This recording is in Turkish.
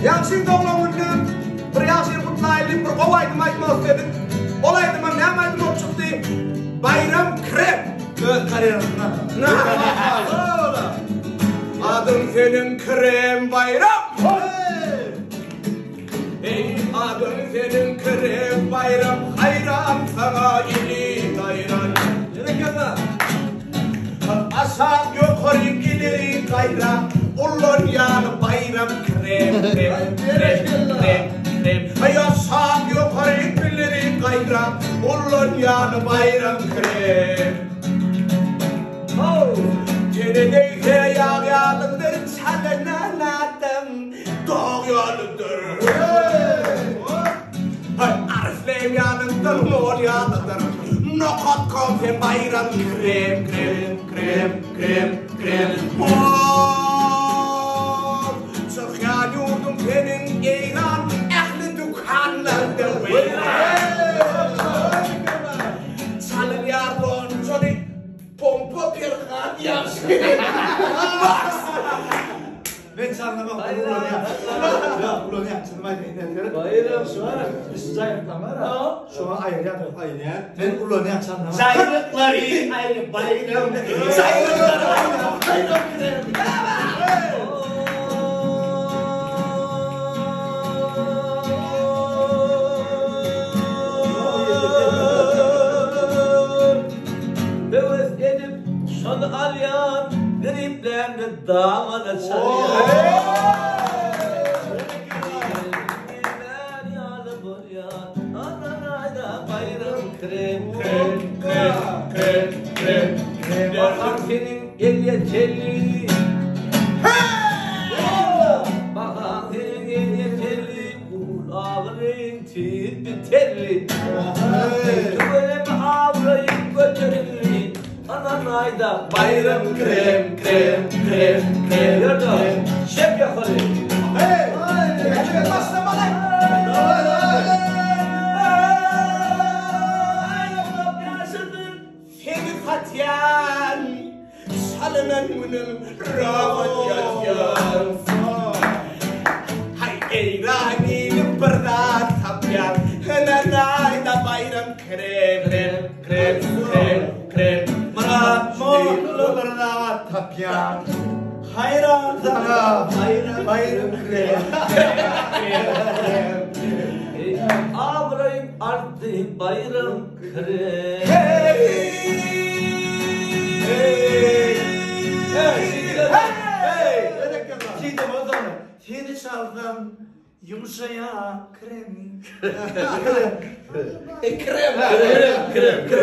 Yaksın doğrumundan bir yaksın kutlaylı bir olaydı maytmaz dedik. Olaydı mı ne maytım ol çıktı? Bayram krem. Adın senin krem bayram. Ey adın senin krem bayram. Hayran sana ili hayran. Asal yukarı ili hayran. Ulan yanı bayram krem krem krem krem krem. Ay asal yukarı ili hayran. Ulan yanı bayram krem. Cenedeyse yağyalıdır, çalınanadım, doğyalıdır. Ariflem yanındır, mor yanıdır, nokat kompe bayram krem, krem, krem, krem, krem. Çıkyan yurdum senin eyran, ehli dükkanlarda çalın yardın, çocuk. Pompa bir kan yapsın. Ben sanmam. Ulan ya, sanmayın. Bayram şu an. Siz ayaklar var. Şu an ayıryan. Ben ulan ya sanmam. Sayılıkları ayrı bayram. Sayılıkları ayrı bayram. Son alyan, griplendi damada çalıyor. Yağlı buryan, ananayda bayram krem, krem, krem, krem, krem, krem. Bakar senin el telli. Bakar senin el telli, kulağın tipi telli. Böyle mi avrayıp götürülü? Ananayda bayram krem krem krem krem. Yordum şef yaparım. Hey! Hey! Başlamalar! Seni Fatyan salınan bunun rahat yatyan. Hay eyranini berdat tapyan. Ananayda bayram krem krem krem krem krem. Mutlu berdavat tapyan. Hayran sana bayram krem. Abrayım arttı bayram krem. Hey! Hey! Hey! Şimdi o zaman seni çaldım yumuşaya krem. Krem krem krem krem.